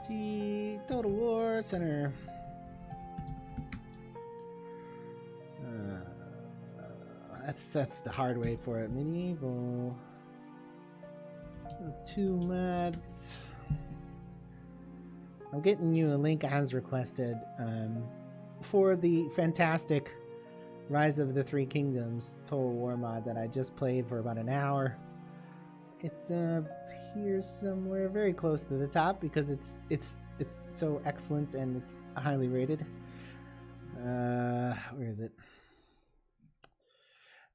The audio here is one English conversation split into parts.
Total War Center. That's the hard way for it. Medieval. 2 mods. I'm getting you a link as requested for the fantastic Rise of the Three Kingdoms Total War mod that I just played for about an hour. It's here somewhere, very close to the top because it's so excellent and it's highly rated. Where is it?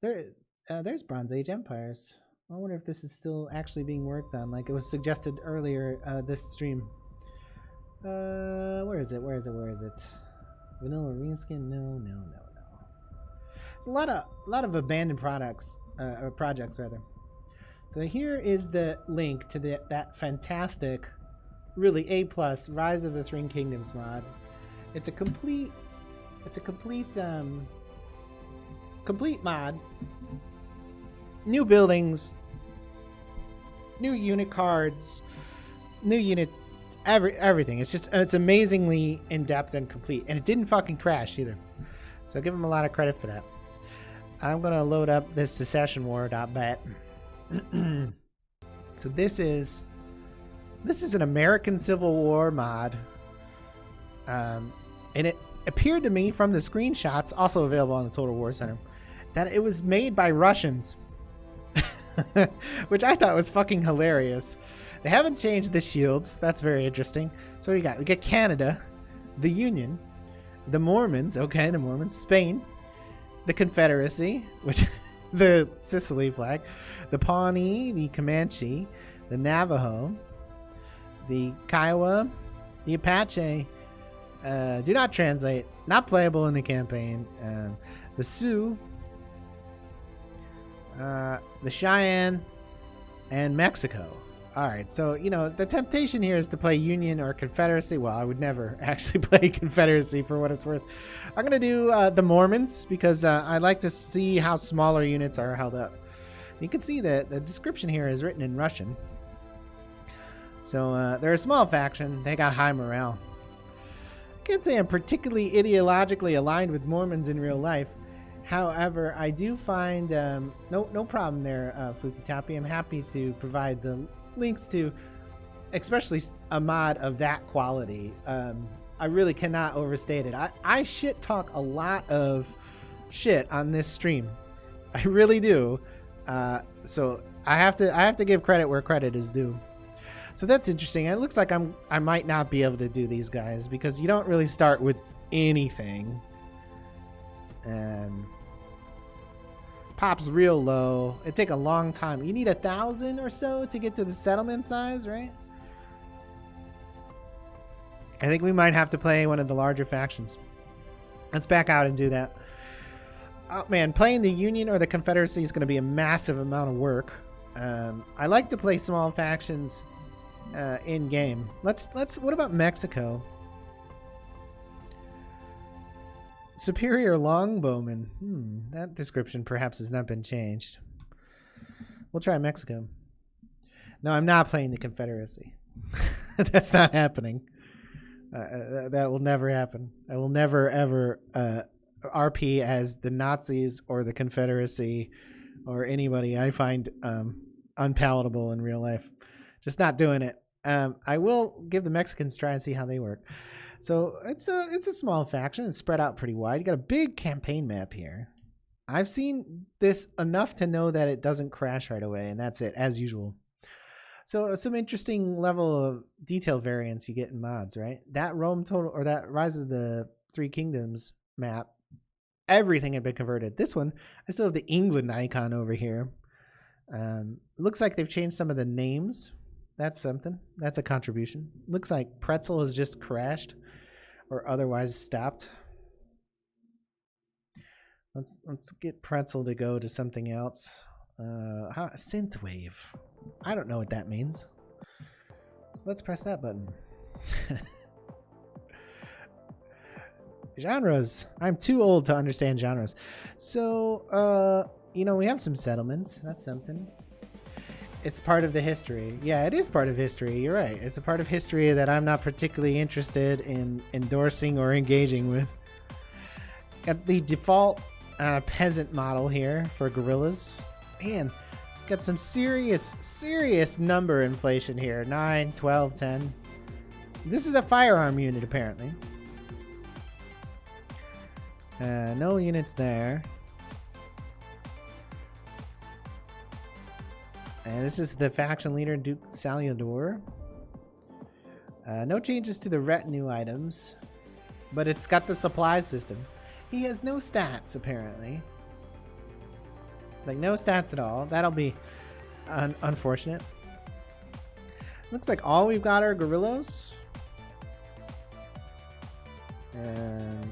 There's Bronze Age empires. I wonder if this is still actually being worked on, like it was suggested earlier this stream. Where is it? Vanilla reskin? No. A lot of abandoned projects rather. So here is the link to that fantastic, really A+ Rise of the Three Kingdoms mod. It's a complete mod. New buildings, new unit cards, new unit, everything. It's amazingly in-depth and complete, and it didn't fucking crash either. So I give them a lot of credit for that. I'm gonna load up this Secession War.bat. So this is an American Civil War mod, and it appeared to me from the screenshots, also available on the Total War Center, that it was made by Russians, which I thought was fucking hilarious. They haven't changed the shields. That's very interesting. So we got Canada, the Union, the Mormons. Okay, the Mormons. Spain, the Confederacy, which the Sicily flag, the Pawnee, the Comanche, the Navajo, the Kiowa, the Apache. Do not translate. Not playable in the campaign. The Sioux, the Cheyenne, and Mexico. Alright, so, you know, the temptation here is to play Union or Confederacy. Well, I would never actually play Confederacy for what it's worth. I'm going to do the Mormons because I like to see how smaller units are held up. You can see that the description here is written in Russian. So they're a small faction. They got high morale. I can't say I'm particularly ideologically aligned with Mormons in real life. However, I do find no problem there, Fluky Tappy. I'm happy to provide the links to especially a mod of that quality. I really cannot overstate it. I shit talk a lot of shit on this stream. I really do. So I have to give credit where credit is due. So that's interesting. It looks like I might not be able to do these guys because you don't really start with anything. Pop's real low. It'd take a long time. You need 1,000 or so to get to the settlement size, right? I think we might have to play one of the larger factions. Let's back out and do that. Oh man, playing the Union or the Confederacy is going to be a massive amount of work. I like to play small factions in game. Let's. What about Mexico? Superior Longbowman. That description perhaps has not been changed. We'll try Mexico. No, I'm not playing the Confederacy. That's not happening. That will never happen. I will never, ever RP as the Nazis or the Confederacy or anybody I find unpalatable in real life. Just not doing it. I will give the Mexicans a try and see how they work. So it's a small faction. It's spread out pretty wide. You got a big campaign map here. I've seen this enough to know that it doesn't crash right away, and that's it, as usual. So some interesting level of detail variance you get in mods, right? That Rome total or that Rise of the Three Kingdoms map, everything had been converted. This one, I still have the England icon over here. Looks like they've changed some of the names. That's something. That's a contribution. Looks like Pretzel has just crashed or otherwise stopped. Let's get Pretzel to go to something else. Synthwave. I don't know what that means. So let's press that button. Genres. I'm too old to understand genres. So, you know, we have some settlements. That's something. It's part of the history. Yeah, it is part of history. You're right. It's a part of history that I'm not particularly interested in endorsing or engaging with. Got the default peasant model here for guerrillas. Man, it's got some serious number inflation here. 9, 12, 10. This is a firearm unit, apparently. No units there. And this is the faction leader, Duke Saludor. No changes to the retinue items, but it's got the supply system. He has no stats, apparently. Like, no stats at all. That'll be unfortunate. Looks like all we've got are guerrillas. And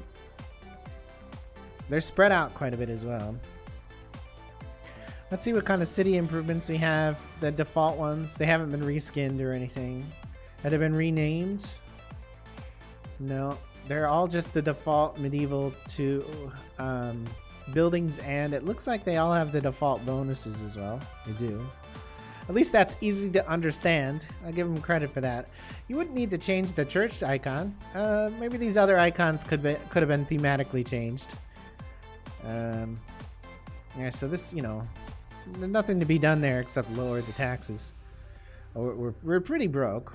they're spread out quite a bit as well. Let's see what kind of city improvements we have. The default ones. They haven't been reskinned or anything. Have they been renamed? No. They're all just the default medieval to buildings, and it looks like they all have the default bonuses as well. They do. At least that's easy to understand. I give them credit for that. You wouldn't need to change the church icon. Maybe these other icons could have been thematically changed. Yeah, so this, you know, there's nothing to be done there except lower the taxes. Oh, we're pretty broke.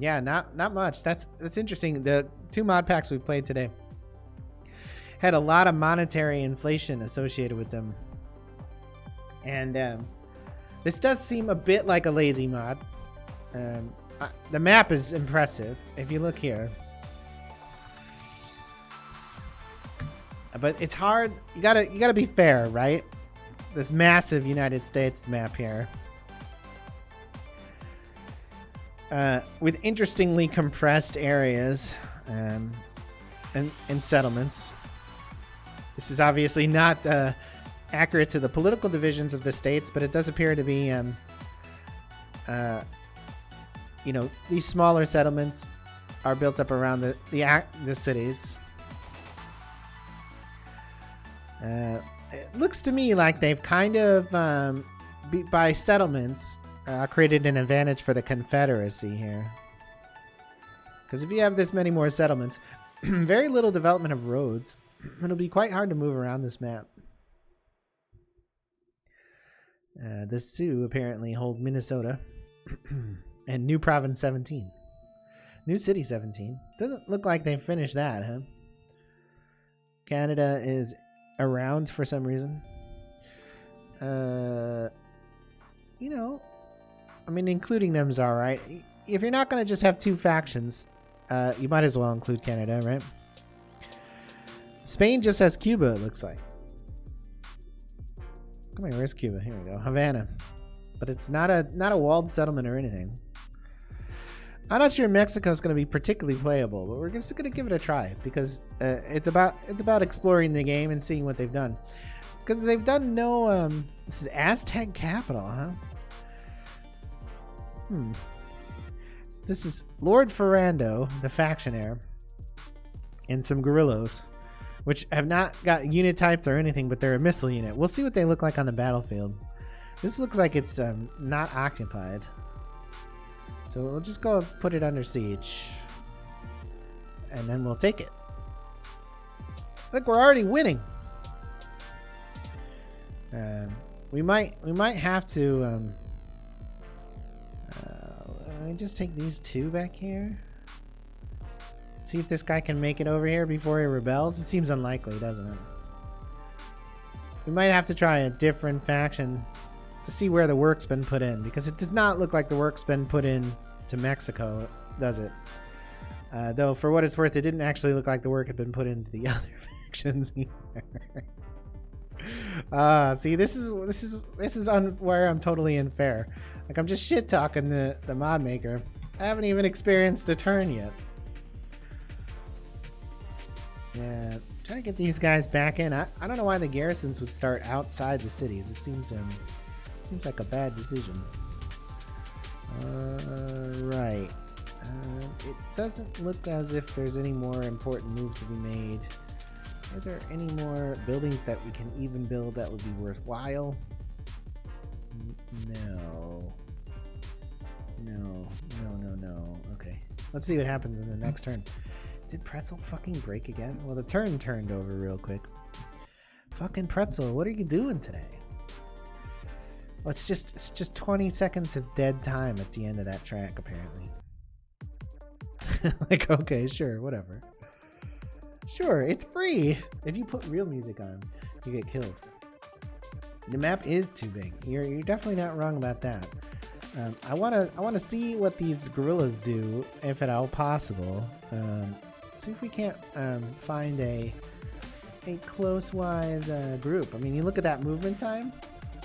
Yeah, not much. That's interesting. The 2 mod packs we played today had a lot of monetary inflation associated with them. And this does seem a bit like a lazy mod. The map is impressive if you look here. But it's hard. You gotta be fair, right? This massive United States map here. With interestingly compressed areas and settlements. This is obviously not accurate to the political divisions of the states, but it does appear to be, you know, these smaller settlements are built up around the cities. It looks to me like they've kind of, by settlements, created an advantage for the Confederacy here. Because if you have this many more settlements, very little development of roads, it'll be quite hard to move around this map. The Sioux apparently hold Minnesota and New Province 17. New City 17. Doesn't look like they've finished that, huh? Canada is around for some reason. You know, I mean, including them is all right. If you're not going to just have 2 factions, you might as well include Canada, right? Spain just has Cuba, it looks like. Come here, where's Cuba? Here we go. Havana. But it's not a walled settlement or anything. I'm not sure Mexico's going to be particularly playable, but we're just going to give it a try because it's about exploring the game and seeing what they've done. Because they've done no this is Aztec capital, huh? This is Lord Ferrando, the faction heir, and some guerrillas, which have not got unit types or anything, but they're a missile unit. We'll see what they look like on the battlefield. This looks like it's not occupied. So we'll just go put it under siege. And then we'll take it. Look, we're already winning. We might have to let me just take these 2 back here. See if this guy can make it over here before he rebels. It seems unlikely, doesn't it? We might have to try a different faction to see where the work's been put in, because it does not look like the work's been put in to Mexico, does it? Though for what it's worth, it didn't actually look like the work had been put into the other factions either. See, this is where I'm totally unfair. Like, I'm just shit talking the mod maker. I haven't even experienced a turn yet. Yeah, trying to get these guys back in. I don't know why the garrisons would start outside the cities. It seems like a bad decision. Right. It doesn't look as if there's any more important moves to be made. Are there any more buildings that we can even build that would be worthwhile? No. No. Okay. Let's see what happens in the next turn. Did Pretzel fucking break again? Well, the turn turned over real quick. Fucking Pretzel, what are you doing today? Well, it's just 20 seconds of dead time at the end of that track, apparently. Like, okay, sure, whatever. Sure, it's free. If you put real music on, you get killed. The map is too big. You're definitely not wrong about that. I wanna see what these gorillas do, if at all possible. See if we can't find a close-wise group. I mean, you look at that movement time.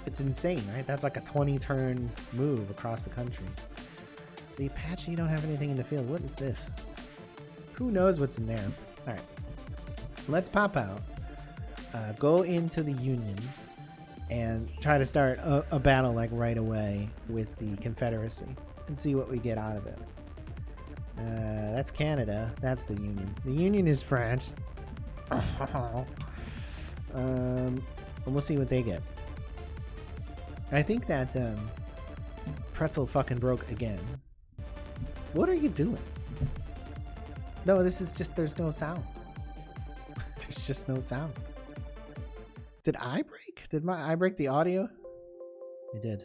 It's insane, right? That's like a 20-turn move across the country. The Apache don't have anything in the field. What is this? Who knows what's in there? All right, let's pop out. Go into the Union and try to start a battle like right away with the Confederacy and see what we get out of it. That's Canada. That's the Union. The Union is French. And we'll see what they get. I think that Pretzel fucking broke again. What are you doing? No, this is just, there's no sound. There's just no sound. Did I break? Did I break the audio? I did.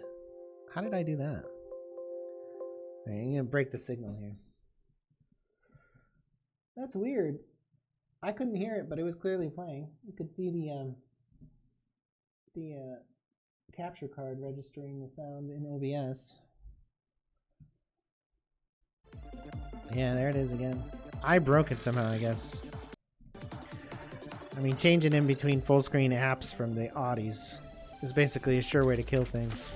How did I do that? All right, I'm gonna break the signal here. That's weird. I couldn't hear it, but it was clearly playing. You could see the capture card registering the sound in OBS. Yeah, there it is again. I broke it somehow, I guess. I mean, changing in between full screen apps from the Audis is basically a sure way to kill things.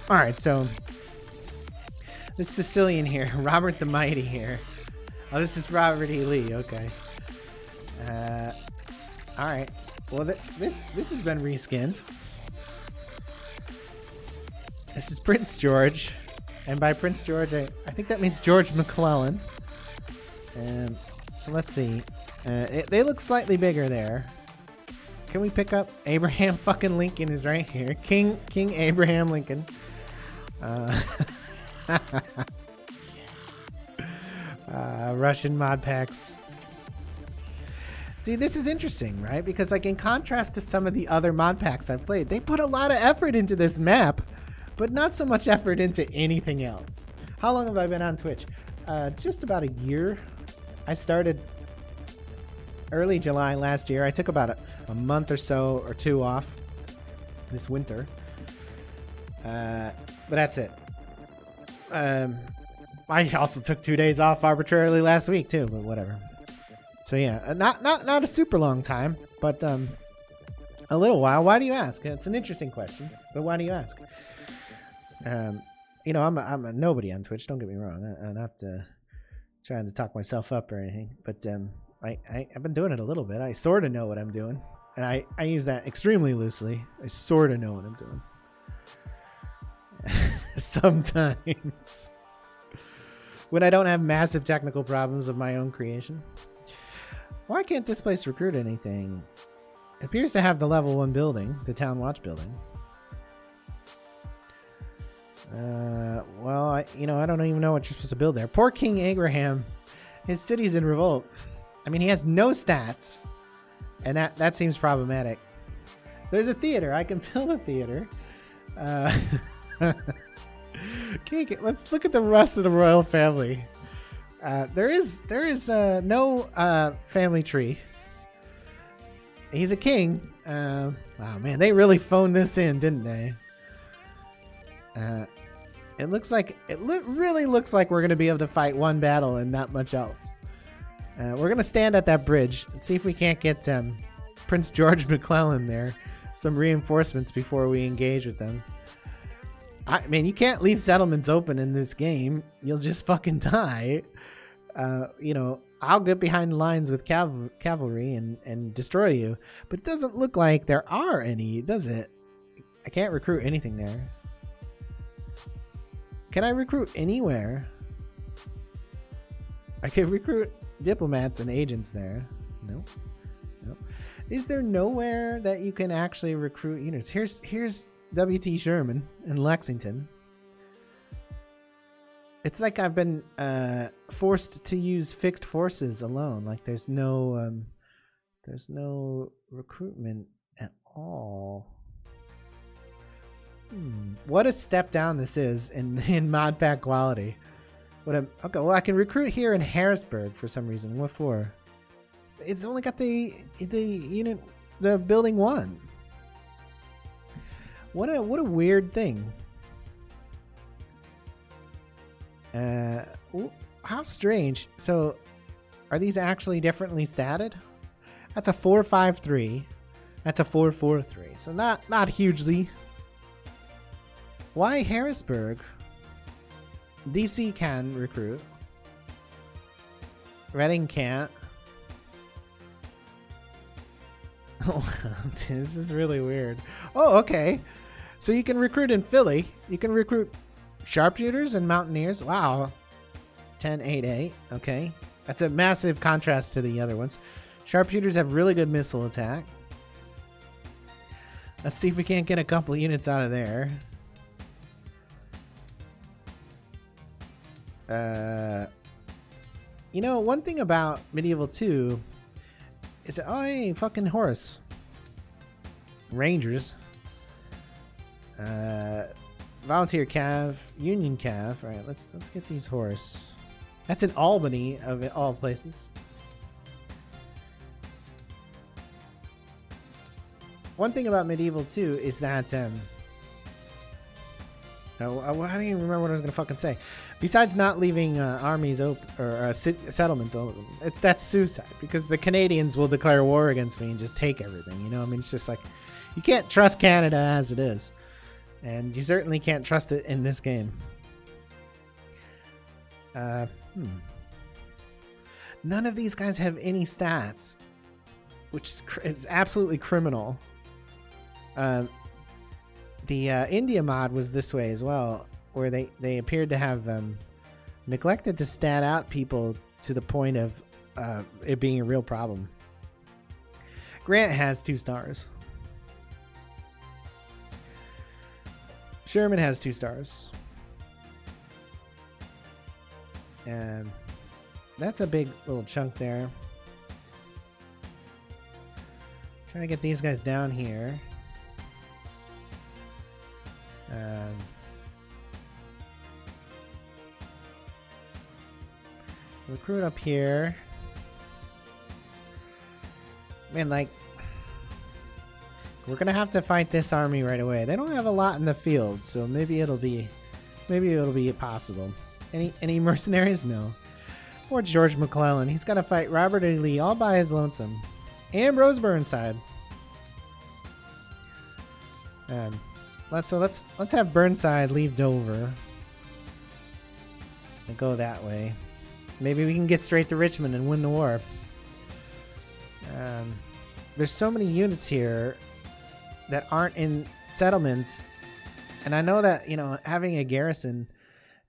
Alright, so this Sicilian here, Robert the Mighty here. Oh, this is Robert E. Lee, okay. Alright. Well, this has been reskinned. This is Prince George. And by Prince George, I think that means George McClellan. So let's see. They look slightly bigger there. Can we pick up Abraham fucking Lincoln is right here. King Abraham Lincoln. Russian mod packs. See, this is interesting, right? Because like in contrast to some of the other mod packs I've played, they put a lot of effort into this map, but not so much effort into anything else. How long have I been on Twitch? Just about a year. I started early July last year. I took about a month or so or two off this winter. But that's it. I also took 2 days off arbitrarily last week too, but whatever. So yeah, not a super long time, but a little while. Why do you ask? It's an interesting question, but why do you ask? You know, I'm a nobody on Twitch. Don't get me wrong. I'm not trying to talk myself up or anything, but I've been doing it a little bit. I sort of know what I'm doing, and I use that extremely loosely. I sort of know what I'm doing. Sometimes. When I don't have massive technical problems of my own creation. Why can't this place recruit anything? It appears to have the level 1 building, the Town Watch building. Well, I don't even know what you're supposed to build there. Poor King Abraham. His city's in revolt. I mean, he has no stats. And that seems problematic. There's a theater. I can build a theater. Let's look at the rest of the royal family. There is no family tree. He's a king. Wow, man, they really phoned this in, didn't they? It really looks like we're gonna be able to fight one battle and not much else. We're gonna stand at that bridge and see if we can't get Prince George McClellan there, some reinforcements before we engage with them. I mean, you can't leave settlements open in this game. You'll just fucking die. You know, I'll get behind the lines with cavalry and destroy you. But it doesn't look like there are any, does it? I can't recruit anything there. Can I recruit anywhere? I can recruit diplomats and agents there. Nope. Is there nowhere that you can actually recruit units? Here's W.T. Sherman in Lexington. It's like I've been forced to use fixed forces alone. Like there's no recruitment at all. What a step down this is in mod pack quality. Okay, well I can recruit here in Harrisburg for some reason. What for? It's only got the unit, the building 1. What a weird thing. How strange. So are these actually differently statted? That's a 453. That's a 443. So not hugely. Why Harrisburg? DC can recruit. Reading can't. Oh, this is really weird. Oh, okay. So you can recruit in Philly. You can recruit sharpshooters and mountaineers. Wow. 10-8-8. Okay. That's a massive contrast to the other ones. Sharpshooters have really good missile attack. Let's see if we can't get a couple units out of there. You know, one thing about Medieval 2 is that, oh, hey, fucking horse. Rangers. Volunteer Cav, Union Cav. All right, let's get these horse. That's in Albany of all places. One thing about Medieval 2 is that I don't even remember what I was gonna fucking say. Besides not leaving armies open or settlements open, that's suicide because the Canadians will declare war against me and just take everything. You know, I mean, it's just like you can't trust Canada as it is, and you certainly can't trust it in this game. None of these guys have any stats, which is absolutely criminal. The India mod was this way as well, where they appeared to have neglected to stat out people to the point of it being a real problem. Grant has 2 stars. Sherman has 2 stars. And that's a big little chunk there. Trying to get these guys down here. Recruit up here. Man, like, we're gonna have to fight this army right away. They don't have a lot in the field, so maybe it'll be possible. Any mercenaries? No. Poor George McClellan. He's got to fight Robert E. Lee all by his lonesome. Ambrose Burnside. Let's have Burnside leave Dover and go that way. Maybe we can get straight to Richmond and win the war. There's so many units here that aren't in settlements, and I know that, you know, having a garrison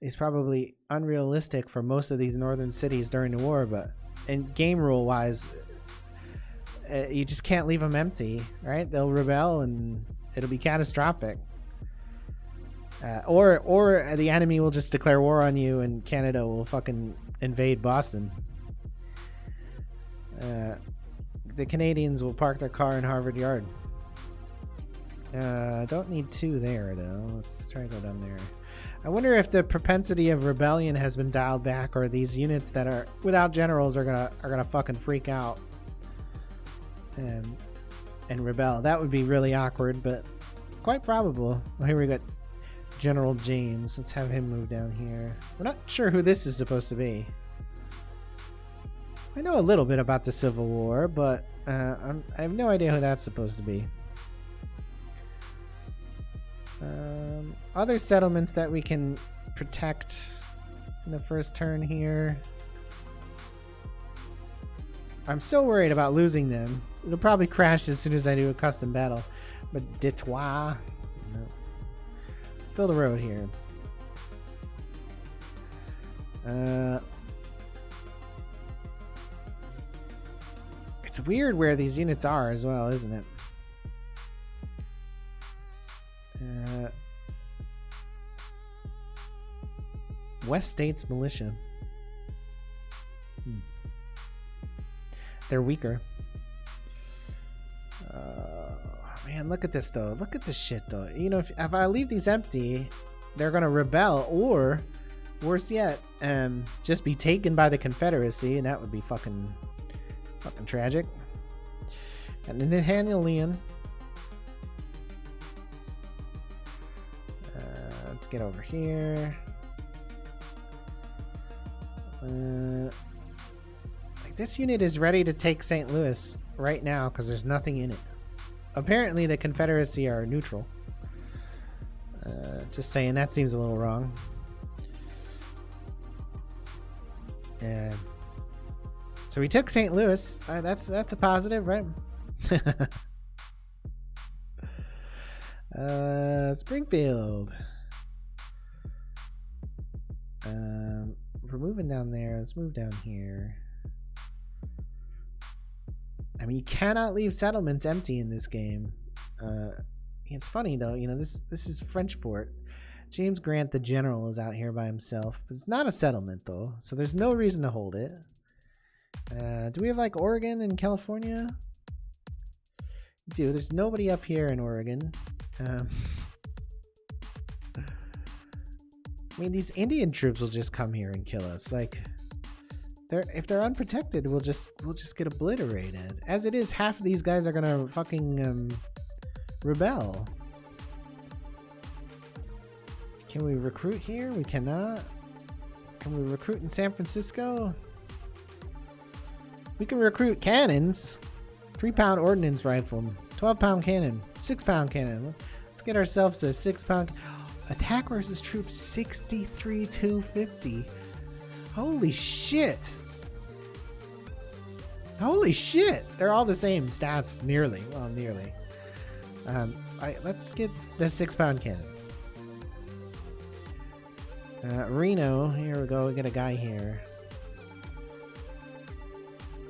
is probably unrealistic for most of these northern cities during the war, but in game rule wise, you just can't leave them empty, right? They'll rebel and it'll be catastrophic. Or the enemy will just declare war on you and Canada will fucking invade Boston. The Canadians will park their car in Harvard Yard. Don't need 2 there though. Let's try to go down there. I wonder if the propensity of rebellion has been dialed back, or these units that are without generals are gonna fucking freak out and rebel. That would be really awkward, but quite probable. Well, here we got General James. Let's have him move down here. We're not sure who this is supposed to be. I know a little bit about the Civil War, but I have no idea who that's supposed to be. Other settlements that we can protect in the first turn here. I'm so worried about losing them. It'll probably crash as soon as I do a custom battle. But Detroit, no. Let's build a road here. It's weird where these units are as well, isn't it? West States Militia. They're weaker. Man, look at this though. Look at this shit though. You know, if I leave these empty, they're gonna rebel, or worse yet, just be taken by the Confederacy, and that would be fucking tragic. And then Nathaniel Leon. Let's get over here. Like this unit is ready to take St. Louis right now because there's nothing in it. Apparently the Confederacy are neutral. Just saying, that seems a little wrong. So we took St. Louis. That's a positive, right? Springfield. We're moving down there. Let's move down here. I mean, you cannot leave settlements empty in this game. It's funny though, you know, this is French Fort. James Grant the general is out here by himself. It's not a settlement though, so there's no reason to hold it. Do we have like Oregon and California? We do. There's nobody up here in Oregon. I mean, these Indian troops will just come here and kill us. Like, if they're unprotected, we'll just get obliterated. As it is, half of these guys are gonna fucking rebel. Can we recruit here? We cannot. Can we recruit in San Francisco? We can recruit cannons. 3-pound ordnance rifle, 12-pound cannon, 6-pound cannon. Let's get ourselves a 6-pound. Attack versus troops 63-250. Holy shit. Holy shit. They're all the same stats, nearly. Well, nearly. Let's get the 6-pound cannon. Reno, here we go. We get a guy here.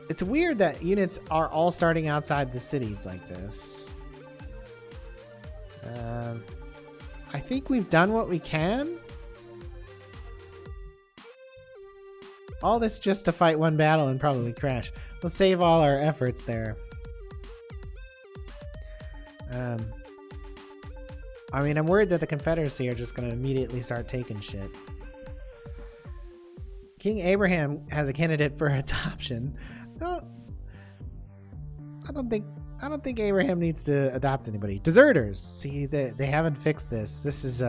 It's weird that units are all starting outside the cities like this. I think we've done what we can. All this just to fight one battle and probably crash. We'll save all our efforts there. I mean, I'm worried that the Confederacy are just going to immediately start taking shit. King Abraham has a candidate for adoption. No, I don't think Abraham needs to adopt anybody. Deserters. See, they haven't fixed this. This is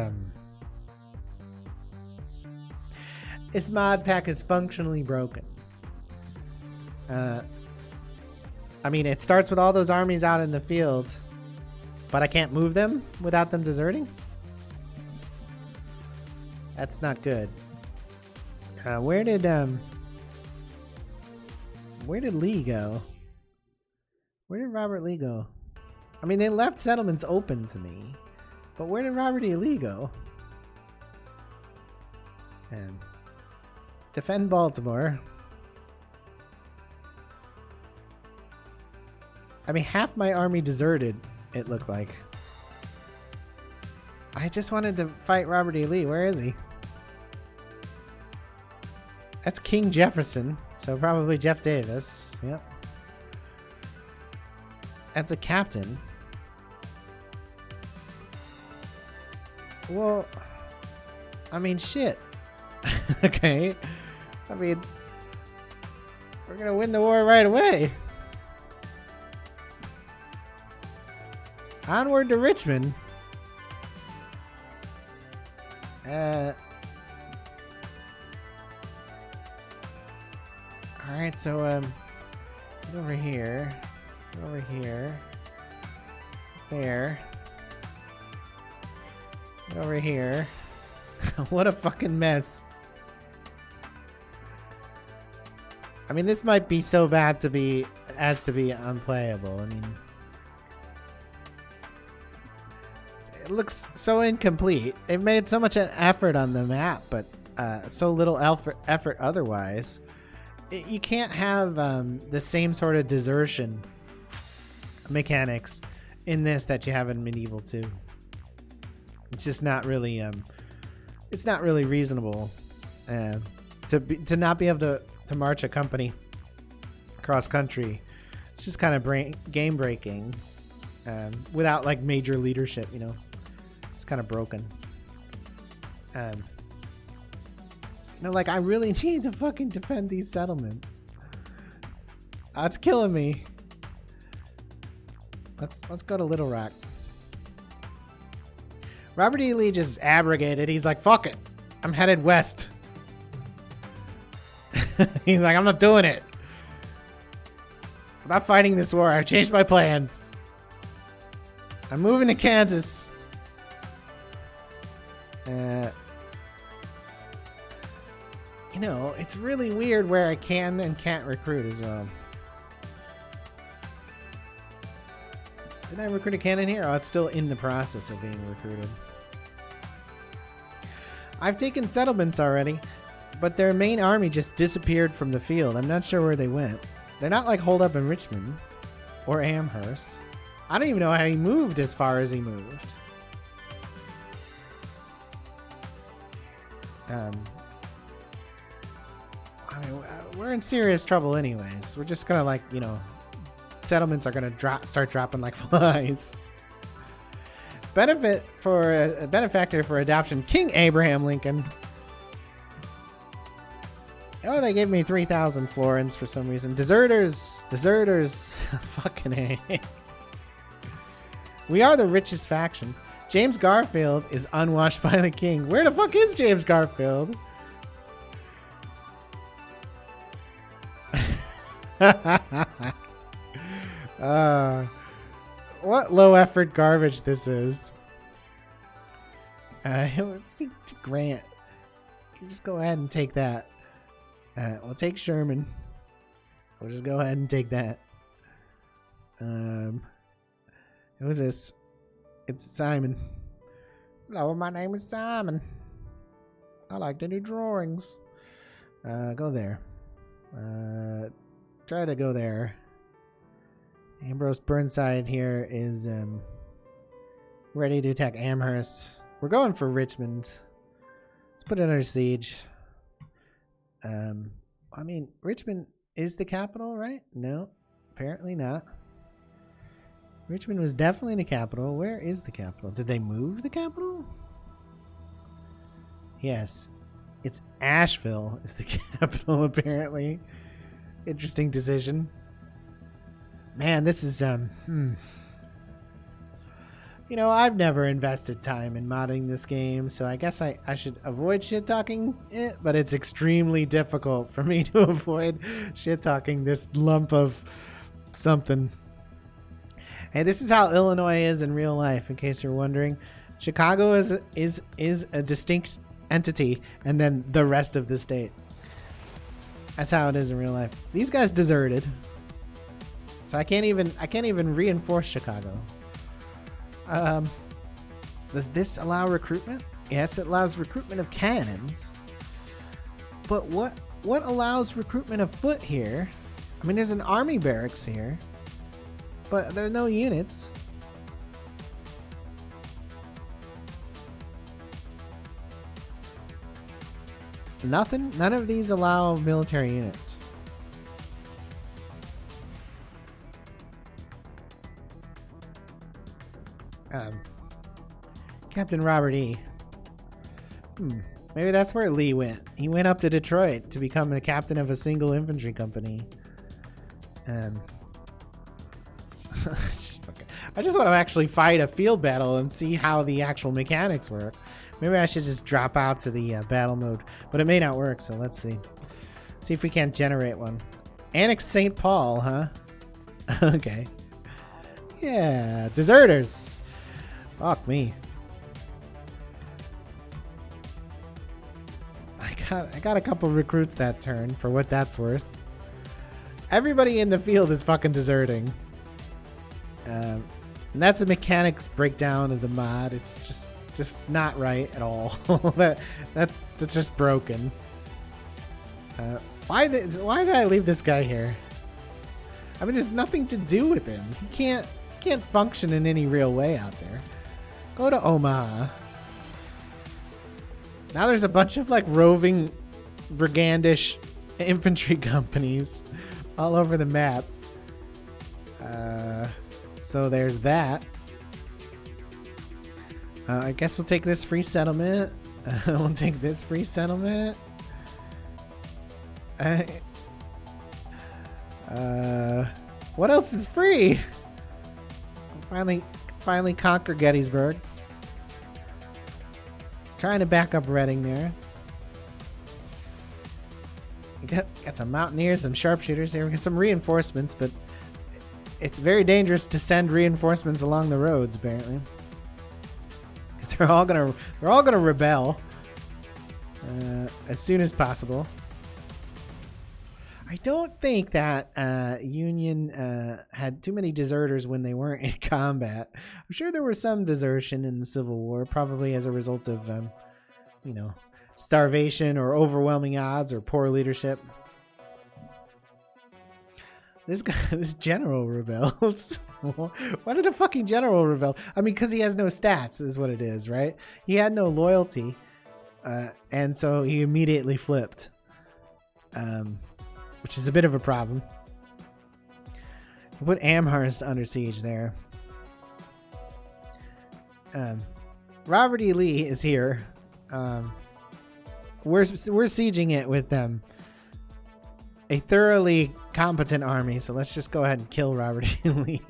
this mod pack is functionally broken. I mean, it starts with all those armies out in the field, but I can't move them without them deserting. That's not good. Where did Lee go? Where did Robert Lee go? I mean, they left settlements open to me, but where did Robert E. Lee go? And defend Baltimore. I mean, half my army deserted, it looked like. I just wanted to fight Robert E. Lee. Where is he? That's King Jefferson, so probably Jeff Davis. Yep. That's a captain. Well, I mean, shit. Okay. I mean, we're gonna win the war right away. Onward to Richmond. Alright, so, get over here. Get over here. There. Get over here. What a fucking mess. I mean, this might be so bad to be unplayable. I mean, it looks so incomplete. They've made so much an effort on the map, but so little effort otherwise. You can't have the same sort of desertion mechanics in this that you have in Medieval 2. It's just not really it's not really reasonable. To not be able to march a company cross country, it's just kind of game breaking, without like major leadership. You know, it's kind of broken. No, like I really need to fucking defend these settlements. That's killing me. Let's go to Little Rock. Robert E. Lee just abrogated. He's like, fuck it. I'm headed west. He's like, I'm not doing it. I'm not fighting this war. I've changed my plans. I'm moving to Kansas. You know, it's really weird where I can and can't recruit as well. Did I recruit a cannon here? Oh, it's still in the process of being recruited. I've taken settlements already, but their main army just disappeared from the field. I'm not sure where they went. They're not like holed up in Richmond or Amherst. I don't even know how he moved as far as he moved. I mean, we're in serious trouble anyways. We're just gonna like, you know, settlements are gonna start dropping like flies. Benefactor for adoption, King Abraham Lincoln. Oh, they gave me 3,000 florins for some reason. Deserters. Fucking A. We are the richest faction. James Garfield is unwashed by the king. Where the fuck is James Garfield? What low effort garbage this is. Let's see, to Grant. You just go ahead and take that. We'll take Sherman. We'll just go ahead and take that. Who is this? It's Simon. Hello, my name is Simon. I like to do drawings. Go there. Try to go there. Ambrose Burnside here is ready to attack Amherst. We're going for Richmond. Let's put it under siege. I mean, Richmond is the capital, right? No, apparently not. Richmond was definitely the capital. Where is the capital? Did they move the capital? Yes. It's Asheville is the capital, apparently. Interesting decision. Man, this is, You know, I've never invested time in modding this game, so I guess I should avoid shit-talking it, but it's extremely difficult for me to avoid shit-talking this lump of something. Hey, this is how Illinois is in real life, in case you're wondering. Chicago is a distinct entity, and then the rest of the state. That's how it is in real life. These guys deserted, so I can't even reinforce Chicago. Does this allow recruitment? Yes, it allows recruitment of cannons. But what allows recruitment of foot here? I mean, there's an army barracks here, but there are no units. Nothing? None of these allow military units. Captain Robert E. Maybe that's where Lee went. He went up to Detroit to become the captain of a single infantry company. I just want to actually fight a field battle and see how the actual mechanics work. Maybe I should just drop out to the battle mode, but it may not work, so let's see. See if we can't generate one. Annex St. Paul, huh? Okay. Yeah, deserters. Fuck me. I got a couple recruits that turn, for what that's worth. Everybody in the field is fucking deserting. And that's the mechanics breakdown of the mod. It's just not right at all. that's just broken. Why did I leave this guy here? I mean, there's nothing to do with him. He can't function in any real way out there. Go to Omaha. Now there's a bunch of like roving brigandish infantry companies all over the map. So there's that. I guess we'll take this free settlement. We'll take this free settlement. What else is free? Finally conquer Gettysburg. Trying to back up Reading there. Got some mountaineers, some sharpshooters here. We got some reinforcements, but it's very dangerous to send reinforcements along the roads, apparently, because they're all gonna rebel as soon as possible. I don't think that Union had too many deserters when they weren't in combat. I'm sure there was some desertion in the Civil War, probably as a result of, you know, starvation or overwhelming odds or poor leadership. This general rebels. Why did a fucking general rebel? I mean, because he has no stats is what it is, right? He had no loyalty, and so he immediately flipped, which is a bit of a problem. Put Amherst under siege there. Robert E. Lee is here. We're sieging it with them. A thoroughly competent army, so let's just go ahead and kill Robert E. Lee.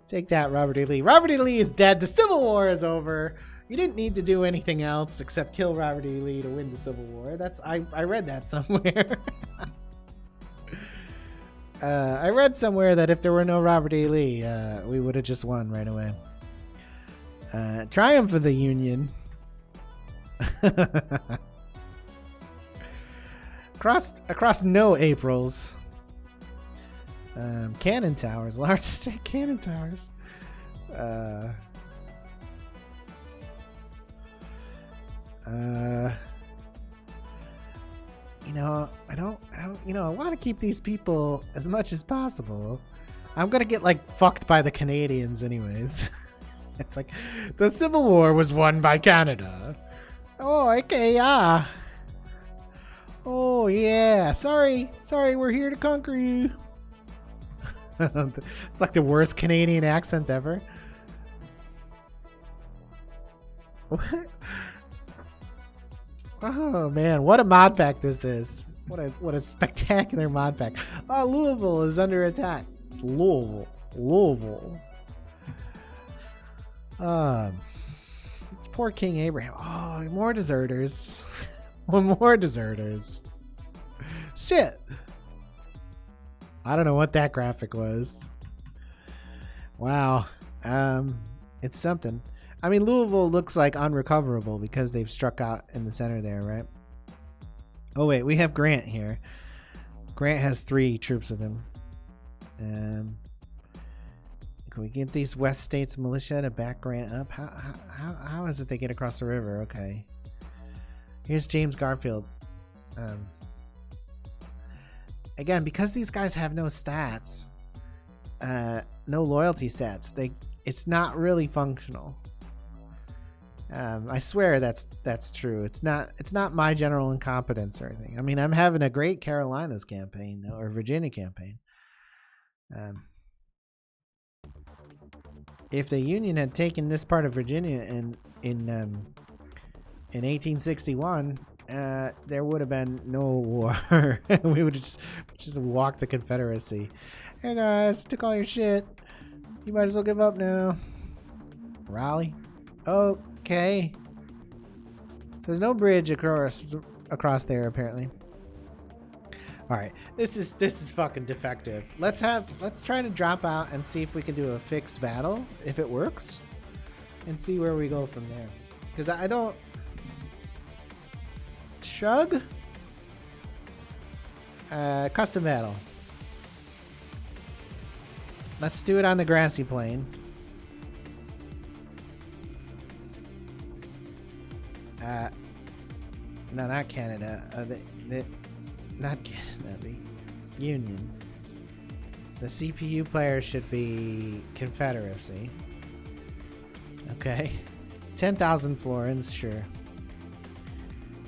Take that, Robert E. Lee. Robert E. Lee is dead. The Civil War is over. You didn't need to do anything else except kill Robert E. Lee to win the Civil War. I read that somewhere. I read somewhere that if there were no Robert E. Lee, we would have just won right away. Triumph of the Union. Across no Aprils. Cannon towers, large state cannon towers. You know, I don't, you know, I want to keep these people as much as possible. I'm gonna get like fucked by the Canadians anyways. It's like the Civil War was won by Canada. Oh, okay, yeah. Oh yeah, sorry, we're here to conquer you. It's like the worst Canadian accent ever. What? Oh man, what a mod pack this is. What a spectacular mod pack. Oh, Louisville is under attack. It's Louisville. Poor King Abraham. Oh, more deserters. More deserters. Shit. I don't know what that graphic was. Wow. It's something. I mean, Louisville looks like unrecoverable because they've struck out in the center there, right? Oh wait, we have Grant here. Grant has 3 troops with him. Can we get these West States militia to back Grant up? How is it they get across the river? Okay. Here's James Garfield. Again, because these guys have no stats, no loyalty stats, it's not really functional. I swear that's true. It's not my general incompetence or anything. I mean, I'm having a great Carolinas campaign or Virginia campaign. If the Union had taken this part of Virginia in 1861, there would have been no war. We would just walk the Confederacy. Hey guys, took all your shit. You might as well give up now. Raleigh. Okay. So there's no bridge across there apparently. All right, this is fucking defective. Let's try to drop out and see if we can do a fixed battle if it works, and see where we go from there. Because I don't. Shrug. Custom battle. Let's do it on the grassy plain. No, not Canada. Not Canada. The Union. The CPU player should be Confederacy. Okay. 10,000 florins, sure.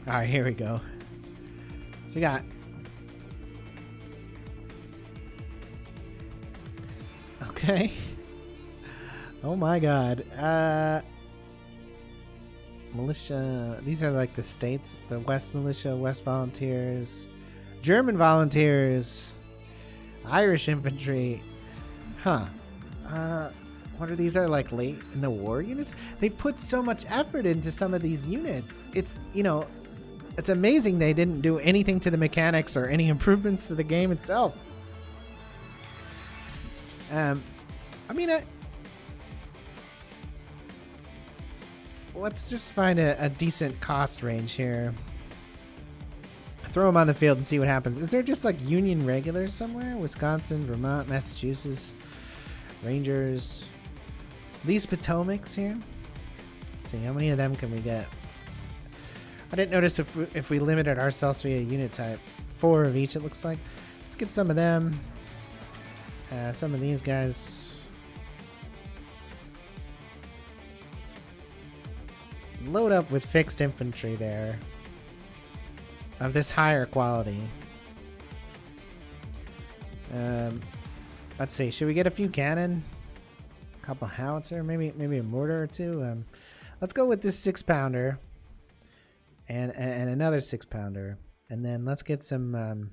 Alright, here we go. So we got... Okay. Oh my god. Militia. These are like the states. The West Militia, West Volunteers, German Volunteers, Irish Infantry. Huh. What are these? Are like late in the war units? They've put so much effort into some of these units. It's, you know, it's amazing they didn't do anything to the mechanics or any improvements to the game itself. I mean, let's just find a decent cost range here. Throw them on the field and see what happens. Is there just like Union regulars somewhere? Wisconsin, Vermont, Massachusetts, Rangers. These Potomacs here. Let's see, how many of them can we get? I didn't notice if we limited ourselves via unit type. 4 of each, it looks like. Let's get some of them. Some of these guys. Load up with fixed infantry there. Of this higher quality. Let's see. Should we get a few cannon? A couple howitzer, maybe a mortar or two. Let's go with this 6-pounder and another 6-pounder, and then let's get some.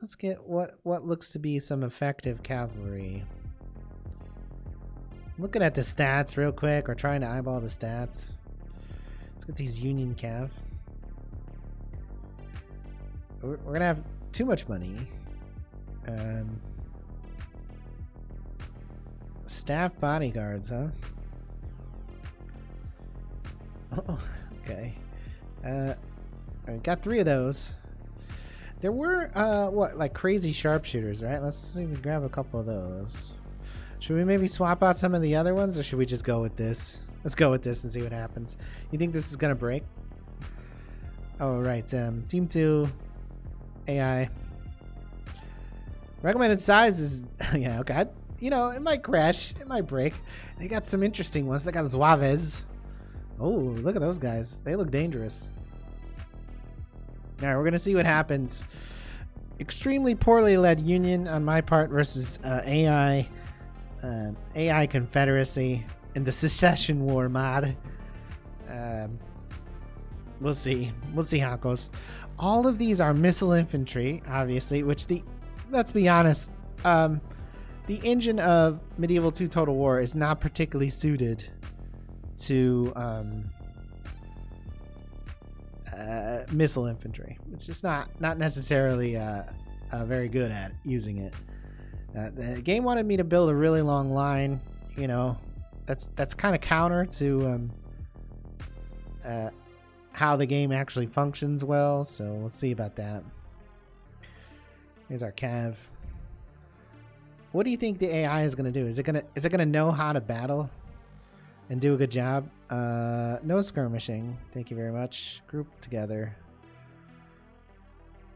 Let's get what looks to be some effective cavalry. Looking at the stats real quick, or trying to eyeball the stats. Let's get these Union Cav. We're gonna have too much money. Staff bodyguards, huh? Oh, okay. I got 3 of those. There were what, like crazy sharpshooters, right? Let's see if we grab a couple of those. Should we maybe swap out some of the other ones, or should we just go with this? Let's go with this and see what happens. You think this is gonna break? Oh right, Team 2, AI. Recommended size is yeah, okay. You know, it might crash, it might break. They got some interesting ones. They got Zouaves. Oh, look at those guys. They look dangerous. All right, we're gonna see what happens. Extremely poorly led Union on my part versus AI Confederacy in the Secession War mod. We'll see. We'll see how it goes. All of these are missile infantry, obviously, which let's be honest, the engine of Medieval 2 Total War is not particularly suited to missile infantry. It's just not necessarily very good at using it. The game wanted me to build a really long line. You know, that's kind of counter to how the game actually functions well. So we'll see about that. Here's our Cav. What do you think the AI is gonna do? Is it gonna know how to battle and do a good job? No skirmishing. Thank you very much. Group together.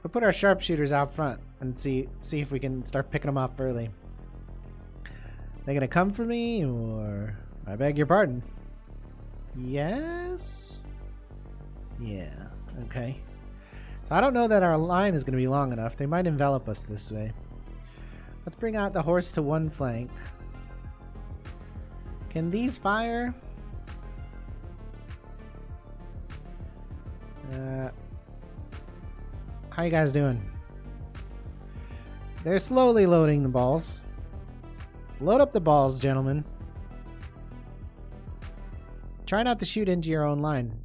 We'll put our sharpshooters out front and see if we can start picking them off early. They gonna come for me, or I beg your pardon? Yes. Yeah. Okay. So I don't know that our line is gonna be long enough. They might envelop us this way. Let's bring out the horse to one flank. Can these fire? How you guys doing? They're slowly loading the balls. Load up the balls, gentlemen. Try not to shoot into your own line.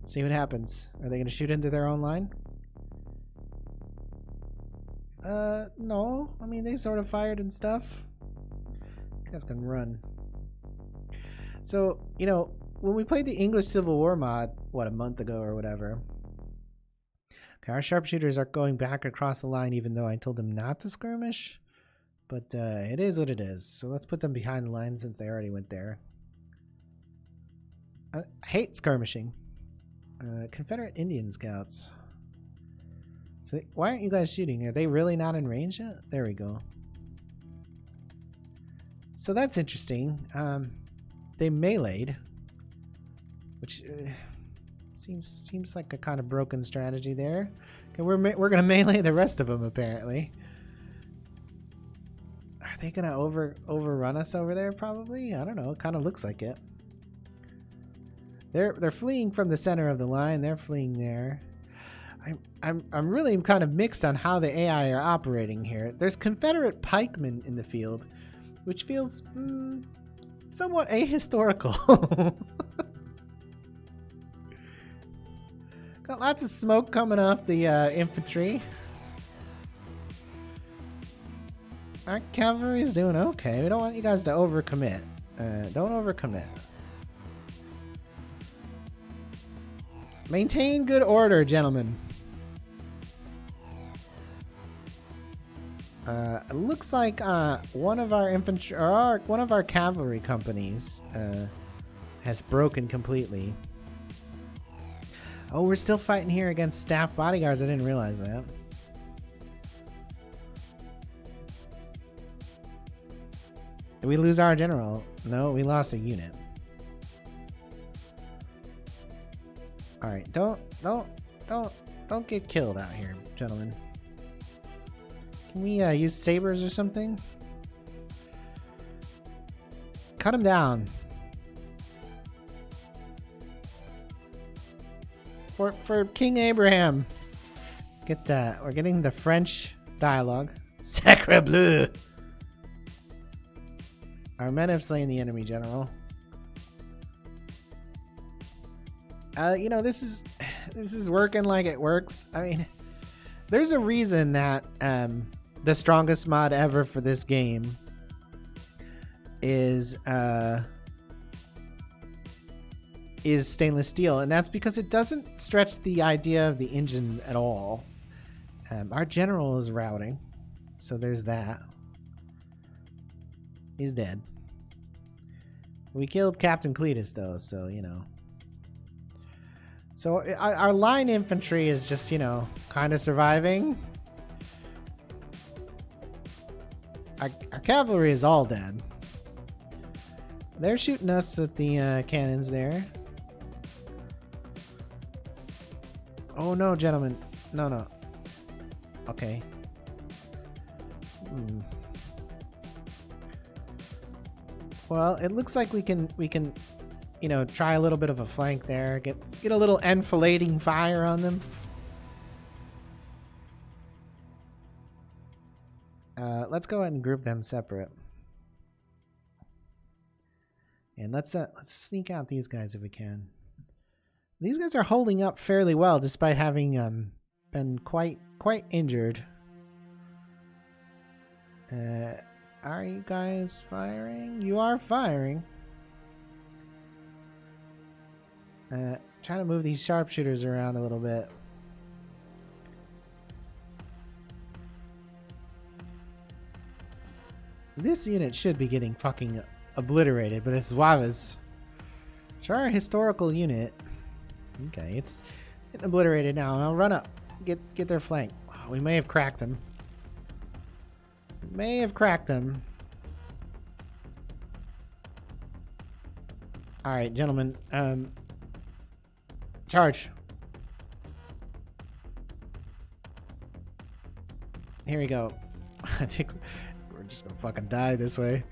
See what happens. Are they going to shoot into their own line? No. I mean, they sort of fired and stuff. You guys can run. So, you know, when we played the English Civil War mod, what, a month ago or whatever. Okay, our sharpshooters are going back across the line even though I told them not to skirmish. But it is what it is. So let's put them behind the line since they already went there. I hate skirmishing. Confederate Indian Scouts. So why aren't you guys shooting? Are they really not in range yet? There we go. So that's interesting. They meleeed, which Seems like a kind of broken strategy there. Okay, we're gonna melee the rest of them apparently. Are they gonna overrun us over there? Probably. I don't know. It kind of looks like it. They're fleeing from the center of the line. They're fleeing there. I'm really kind of mixed on how the AI are operating here. There's Confederate pikemen in the field, which feels somewhat ahistorical. Got lots of smoke coming off the infantry. Our cavalry is doing okay. We don't want you guys to overcommit. Don't overcommit. Maintain good order, gentlemen. It looks like one of our infantry, or one of our cavalry companies, has broken completely. Oh, we're still fighting here against staff bodyguards. I didn't realize that. Did we lose our general? No, we lost a unit. All right, don't get killed out here, gentlemen. Can we use sabers or something? Cut them down. For King Abraham. We're getting the French dialogue. Sacre bleu. Our men have slain the enemy general. You know, this is working like it works. I mean, there's a reason that the strongest mod ever for this game is stainless steel, and that's because it doesn't stretch the idea of the engine at all. Our general is routing, so there's that. He's dead. We killed Captain Cletus though, so you know. So our line infantry is just, you know, kind of surviving. Our cavalry is all dead. They're shooting us with the cannons there. Oh no, gentlemen. No. Okay. Well, it looks like we can, you know, try a little bit of a flank there. Get a little enfilading fire on them. Let's go ahead and group them separate. And let's sneak out these guys if we can. These guys are holding up fairly well despite having been quite injured. Are you guys firing? You are firing. Trying to move these sharpshooters around a little bit. This unit should be getting fucking obliterated, but it's Zouaves. Try our historical unit. Okay, it's getting obliterated now. Now run up. Get their flank. Oh, we may have cracked them. May have cracked them. Alright, gentlemen. Charge. Here we go. I think we're just gonna fucking die this way.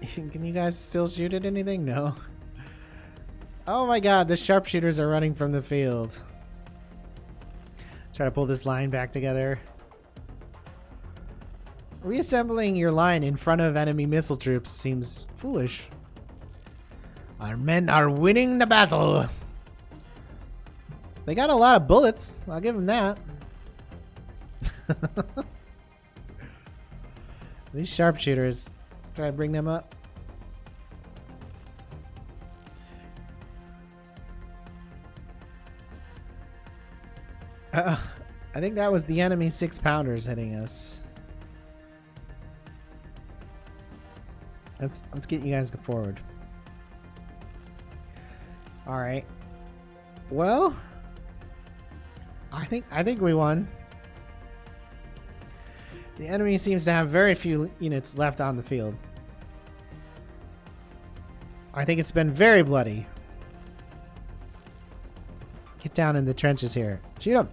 Can you guys still shoot at anything? No. Oh my god, the sharpshooters are running from the field. Try to pull this line back together. Reassembling your line in front of enemy missile troops seems foolish. Our men are winning the battle. They got a lot of bullets. I'll give them that. These sharpshooters. Try to bring them up. I think that was the enemy 6-pounders hitting us. Let's get you guys forward. All right. Well, I think we won. The enemy seems to have very few units left on the field. I think it's been very bloody. Get down in the trenches here. Shoot them.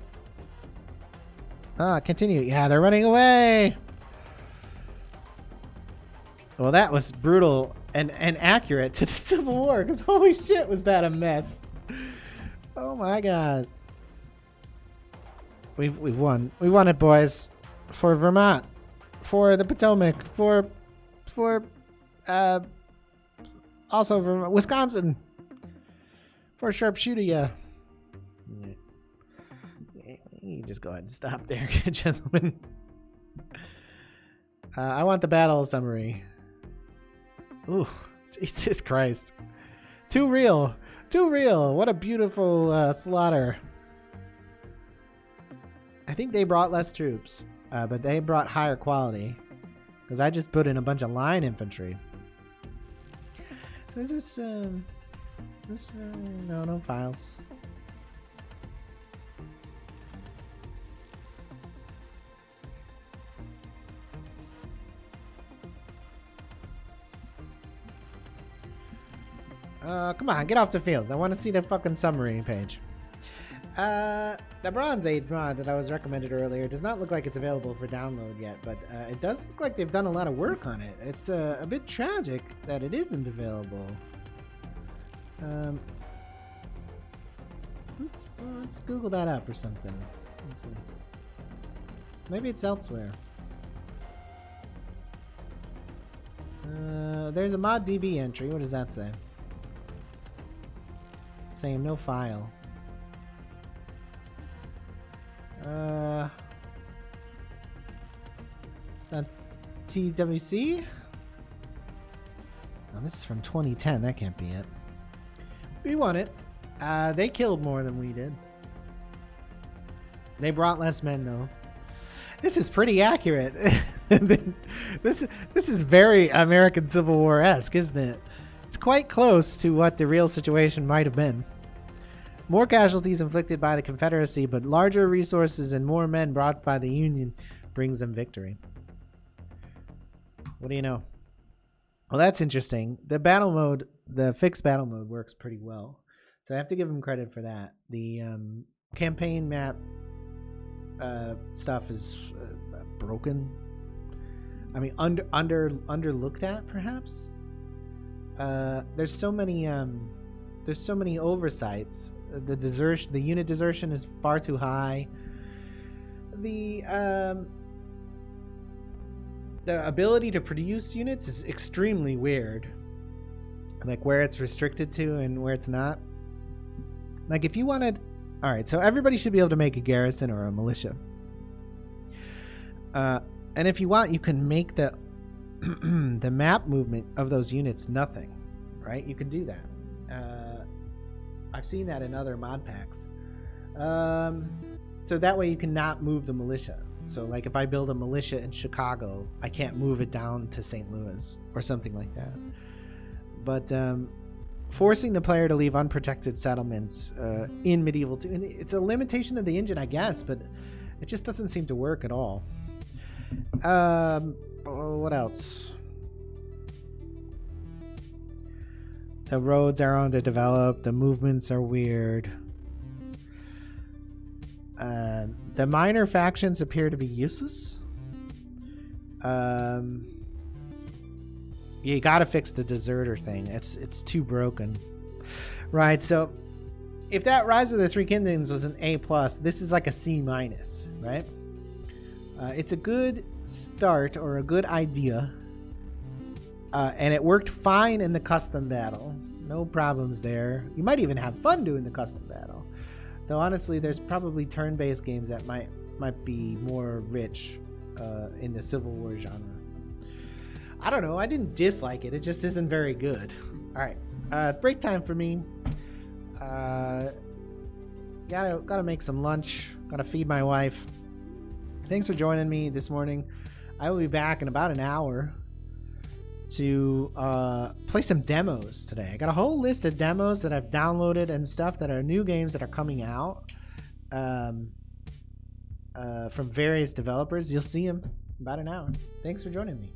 Continue. Yeah, they're running away. Well, that was brutal and accurate to the Civil War, because holy shit, was that a mess. Oh my god. We've won. We won it, boys. For Vermont. For the Potomac. For also Vermont. Wisconsin. For Sharpshooter. You just go ahead and stop there, gentlemen. I want the battle summary. Ooh, Jesus Christ. Too real. Too real. What a beautiful slaughter. I think they brought less troops, but they brought higher quality. Because I just put in a bunch of line infantry. So is this... no files. Come on, get off the field. I want to see the fucking summary page. The Bronze Age mod that I was recommended earlier does not look like it's available for download yet, but it does look like they've done a lot of work on it. It's a bit tragic that it isn't available. Let's Google that up or something. Let's see. Maybe it's elsewhere. There's a mod DB entry. What does that say? Same, no file. Is that TWC? Oh, this is from 2010. That can't be it. We won it. They killed more than we did. They brought less men, though. This is pretty accurate. This is very American Civil War-esque, isn't it? It's quite close to what the real situation might have been. More casualties inflicted by the Confederacy, but larger resources and more men brought by the Union brings them victory. What do you know? Well, that's interesting. The battle mode, the fixed battle mode, works pretty well. So I have to give them credit for that. The campaign map stuff is broken. I mean, underlooked at, perhaps. There's so many oversights. The unit desertion is far too high. The ability to produce units is extremely weird. Like where it's restricted to and where it's not. Like if you wanted, all right, so everybody should be able to make a garrison or a militia. And if you want, you can make the the map movement of those units nothing, right? You can do that. I've seen that in other mod packs. So that way you can not move the militia. So like if I build a militia in Chicago, I can't move it down to St. Louis or something like that. But forcing the player to leave unprotected settlements in Medieval 2, and it's a limitation of the engine, I guess, but it just doesn't seem to work at all. What else? The roads are underdeveloped. The movements are weird. The minor factions appear to be useless. You gotta fix the deserter thing. It's too broken. Right, so if that Rise of the Three Kingdoms was an A+, this is like a C-, right? It's a good start or a good idea. And it worked fine in the custom battle. No problems there. You might even have fun doing the custom battle. Though honestly, there's probably turn-based games that might be more rich in the Civil War genre. I don't know. I didn't dislike it. It just isn't very good. All right. Break time for me. Gotta make some lunch. Gotta feed my wife. Thanks for joining me this morning. I will be back in about an hour to play some demos today. I got a whole list of demos that I've downloaded and stuff that are new games that are coming out from various developers. You'll see them in about an hour. Thanks for joining me.